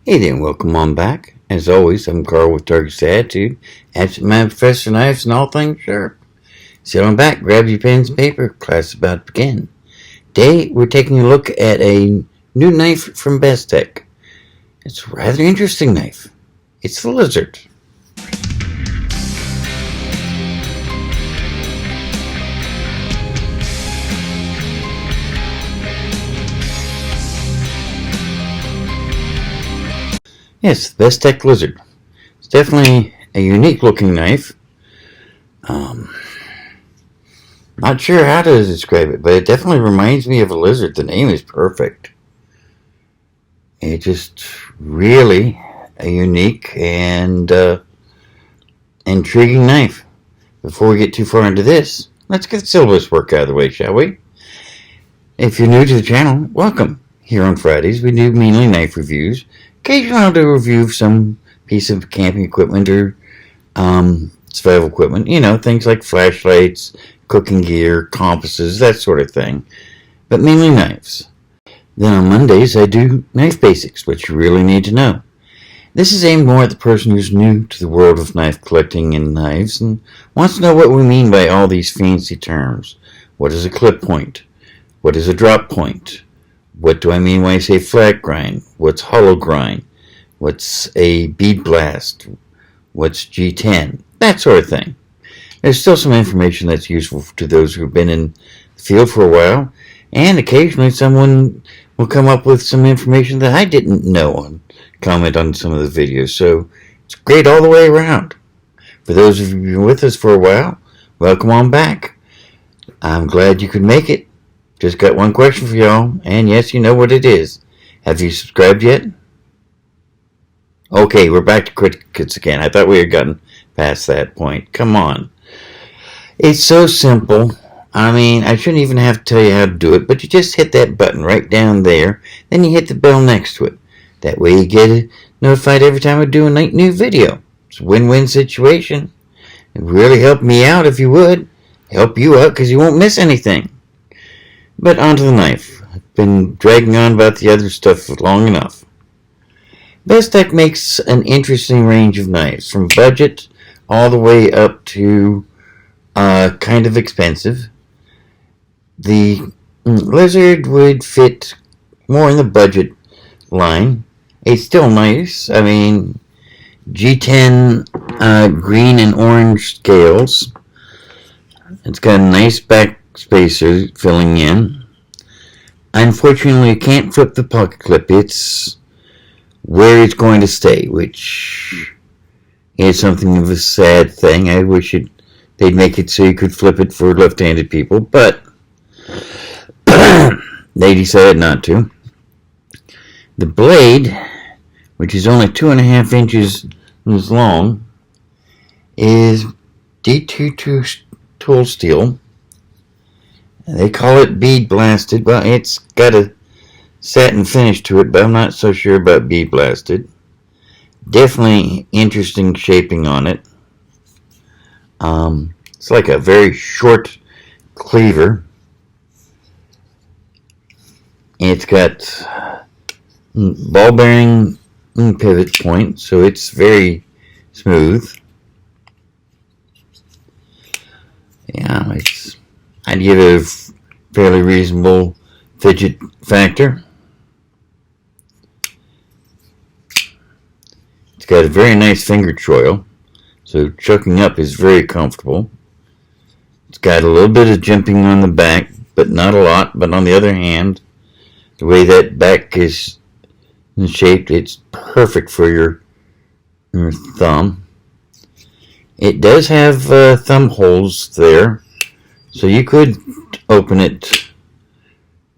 Hey there, welcome on back. As always, I'm Carl with Darkest Attitude, absent man professor knives and all things sharp. Sit on back, grab your pens and paper, class is about to begin. Today, we're taking a look at a new knife from Bestech. It's a rather interesting knife. It's the Lizard. Yes, the Bestech Lizard. It's definitely a unique looking knife. Not sure how to describe it, but it definitely reminds me of a lizard. The name is perfect. It's just really a unique and intriguing knife. Before we get too far into this, let's get the syllabus work out of the way, shall we? If you're new to the channel, welcome. Here on Fridays, we do mainly knife reviews. Occasionally I'll do a review of some piece of camping equipment or survival equipment. You know, things like flashlights, cooking gear, compasses, that sort of thing. But mainly knives. Then on Mondays I do knife basics, which you really need to know. This is aimed more at the person who's new to the world of knife collecting and knives and wants to know what we mean by all these fancy terms. What is a clip point? What is a drop point? What do I mean when I say flat grind? What's hollow grind? What's a bead blast? What's G10? That sort of thing. There's still some information that's useful to those who've been in the field for a while, and occasionally someone will come up with some information that I didn't know and comment on some of the videos, so it's great all the way around. For those of you who've been with us for a while, welcome on back. I'm glad you could make it. Just got one question for y'all, and yes, you know what it is. Have you subscribed yet? Okay, we're back to crickets again. I thought we had gotten past that point. Come on. It's so simple. I mean, I shouldn't even have to tell you how to do it, but you just hit that button right down there, then you hit the bell next to it. That way you get notified every time I do a new video. It's a win-win situation. It would really help me out if you would. Help you out because you won't miss anything. But onto the knife. I've been dragging on about the other stuff long enough. Bestech makes an interesting range of knives, from budget all the way up to kind of expensive. The Lizard would fit more in the budget line. It's still nice. I mean, G10 green and orange scales. It's got a nice back spacer filling in. Unfortunately, you can't flip the pocket clip. It's where it's going to stay, which is something of a sad thing. I wish they'd make it so you could flip it for left-handed people, but they decided not to. The blade, which is only 2.5 inches long, is D22 tool steel. They call it bead blasted. Well, it's got a satin finish to it, but I'm not so sure about bead blasted. Definitely interesting shaping on it. It's like a very short cleaver. It's got ball bearing pivot point, so it's very smooth. Yeah, I'd give it a fairly reasonable fidget factor. It's got a very nice finger choil, so chucking up is very comfortable. It's got a little bit of jimping on the back, but not a lot. But on the other hand, the way that back is shaped, it's perfect for your thumb. It does have thumb holes there, so you could open it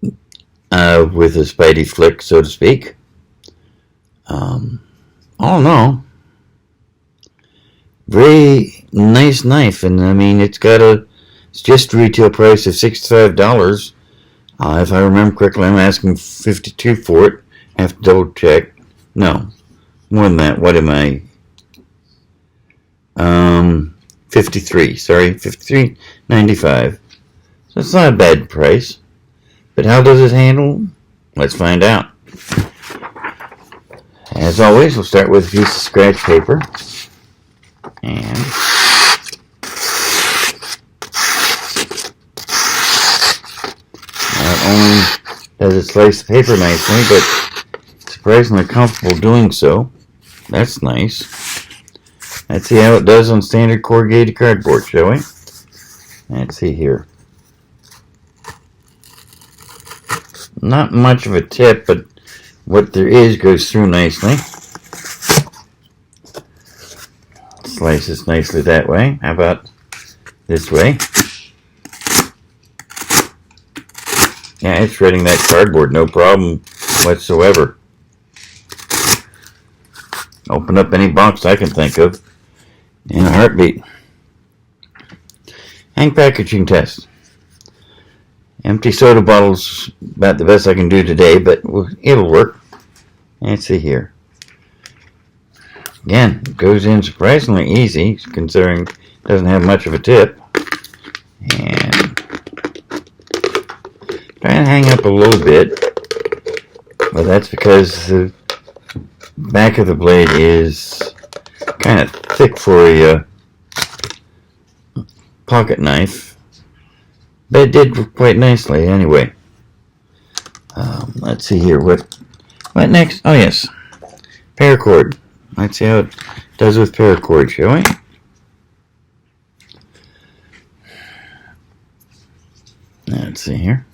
with a spidey flick, so to speak. All in all, very nice knife, and I mean, it's just retail price of $65. If I remember correctly, I'm asking $52 for it. I have to double check. No, more than that. What am I? 53. Sorry, $53.95. So it's not a bad price. But how does it handle? Let's find out. As always, we'll start with a piece of scratch paper. And not only does it slice the paper nicely, but surprisingly comfortable doing so. That's nice. Let's see how it does on standard corrugated cardboard, shall we? Let's see here. Not much of a tip, but what there is goes through nicely. Slices nicely that way. How about this way? Yeah, it's shredding that cardboard, no problem whatsoever. Open up any box I can think of in a heartbeat. Hang packaging test. Empty soda bottles, about the best I can do today, but it'll work. Let's see here. Again, it goes in surprisingly easy, considering it doesn't have much of a tip. And try and hang up a little bit, but that's because the back of the blade is kind of thick for a pocket knife, but it did quite nicely anyway. Let's see here, what next? Oh yes, paracord. Let's see how it does with paracord, shall we? Let's see here.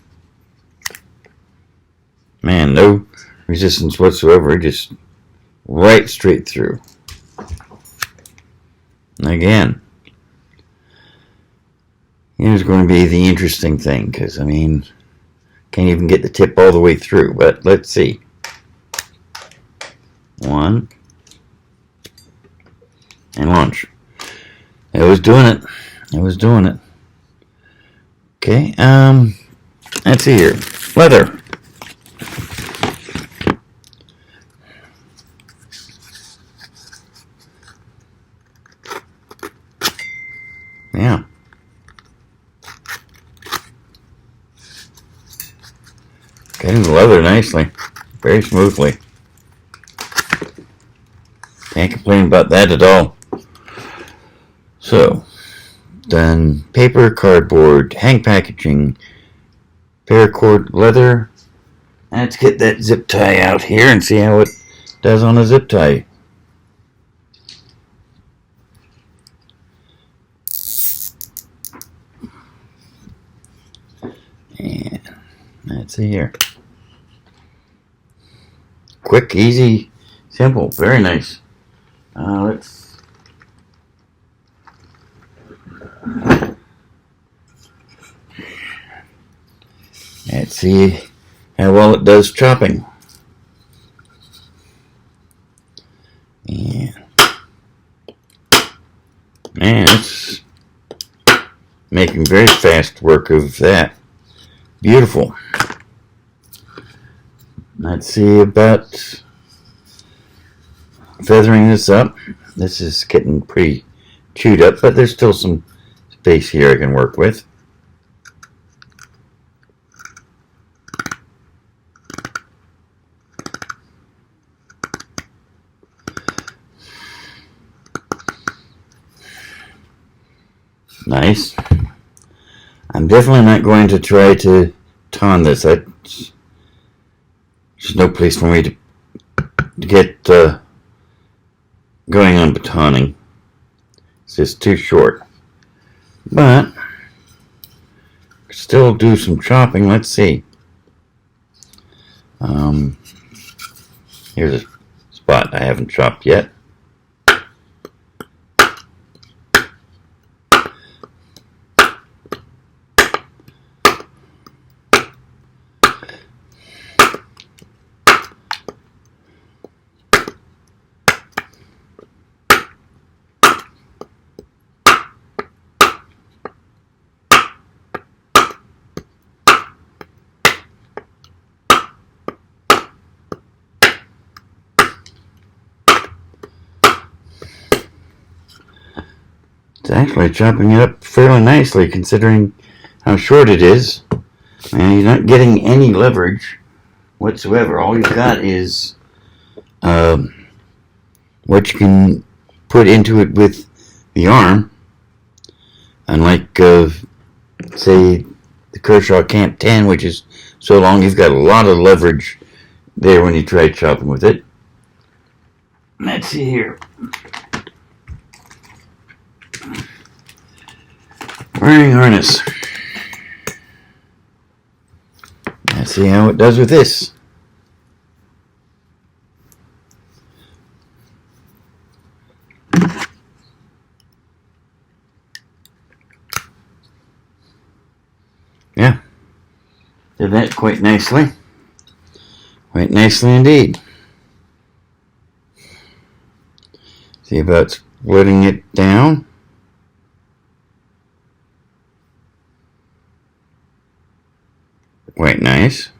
Man, no resistance whatsoever, just right straight through. Again, here's going to be the interesting thing, because I mean, can't even get the tip all the way through, but let's see. One, and launch. It was doing it. It was doing it. Okay, let's see here. Leather. Yeah. Getting the leather nicely. Very smoothly. Can't complain about that at all. So, done paper, cardboard, hang packaging, paracord, leather. Let's get that zip tie out here and see how it does on a zip tie. And let's see here. Quick, easy, simple, very nice. Let's see how well it does chopping. And man, it's making very fast work of that. Beautiful. Let's see about feathering this up. This is getting pretty chewed up, but there's still some space here I can work with. Nice. I'm definitely not going to try to ton this. There's no place for me to get going on batoning. It's just too short. But still do some chopping. Let's see. Here's a spot I haven't chopped yet. It's actually chopping it up fairly nicely considering how short it is. And you're not getting any leverage whatsoever. All you've got is what you can put into it with the arm, unlike say the Kershaw Camp 10, which is so long you've got a lot of leverage there when you try chopping with it. Let's see here. Wiring harness. Let's see how it does with this. Yeah, did that quite nicely. Quite nicely indeed. See about splitting it down. Quite nice.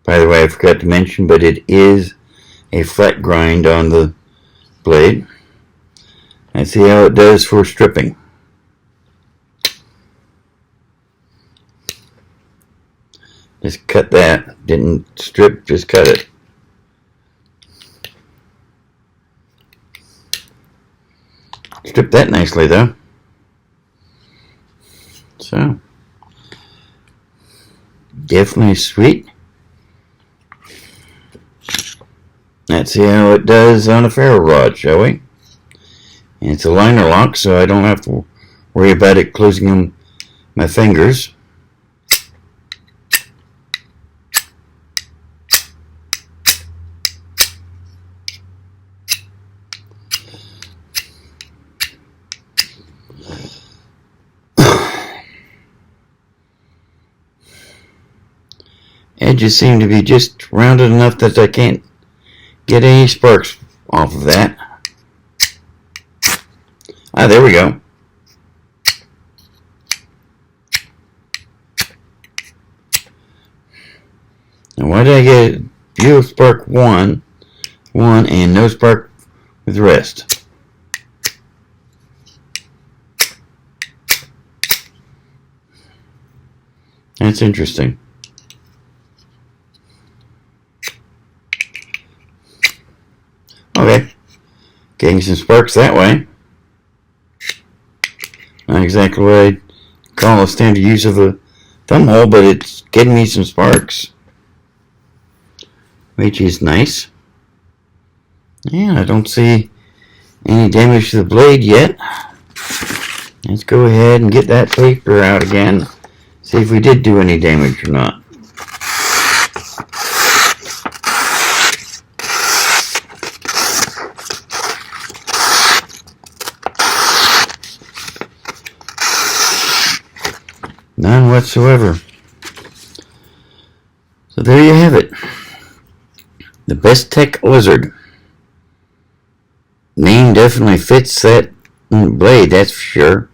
By the way, I forgot to mention, but it is a flat grind on the blade. Let's see how it does for stripping. Just cut that. Didn't strip, just cut it. Strip that nicely though. So, definitely sweet. Let's see how it does on a ferro rod, shall we? And it's a liner lock, so I don't have to worry about it closing my fingers. Edges seem to be just rounded enough that I can't get any sparks off of that. Ah, there we go. Now why did I get view spark one and no spark with the rest? That's interesting. Okay, getting some sparks that way. Not exactly what I'd call a standard use of a thumb hole, but it's getting me some sparks, which is nice. Yeah, I don't see any damage to the blade yet. Let's go ahead and get that paper out again, see if we did do any damage or not. None whatsoever. So there you have it. The Bestech Lizard. Name definitely fits that blade, that's for sure.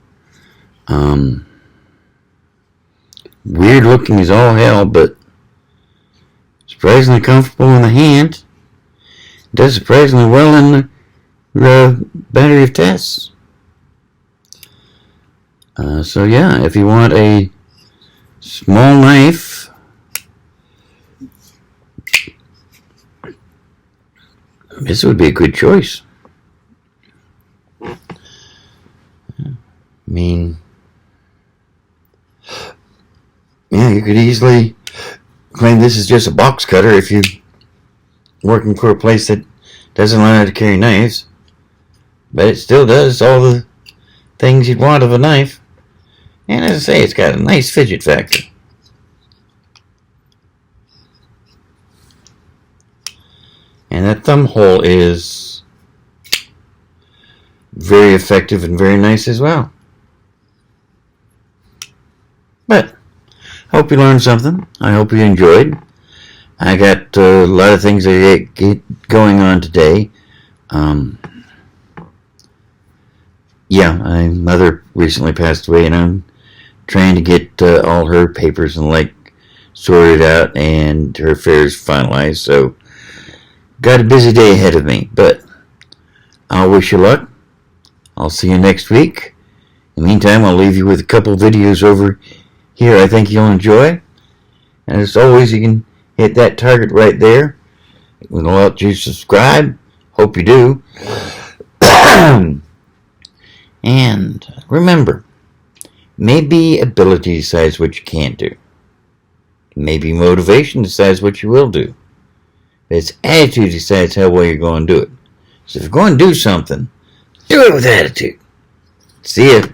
Weird looking as all hell, but surprisingly comfortable in the hand. Does surprisingly well in the battery of tests. So yeah, if you want a small knife, this would be a good choice. I mean, yeah, you could easily claim this is just a box cutter if you're working for a place that doesn't learn how to carry knives, but it still does all the things you'd want of a knife. And as I say, it's got a nice fidget factor. And that thumb hole is very effective and very nice as well. But I hope you learned something. I hope you enjoyed. I got a lot of things that get going on today. Yeah, my mother recently passed away, and I'm trying to get all her papers and like sorted out and her affairs finalized. So, got a busy day ahead of me, but I'll wish you luck. I'll see you next week. In the meantime, I'll leave you with a couple videos over here I think you'll enjoy. And as always, you can hit that target right there. It will let you subscribe. Hope you do. And remember, maybe ability decides what you can't do. Maybe motivation decides what you will do. It's attitude decides how well you're going to do it. So if you're going to do something, do it with attitude. See ya.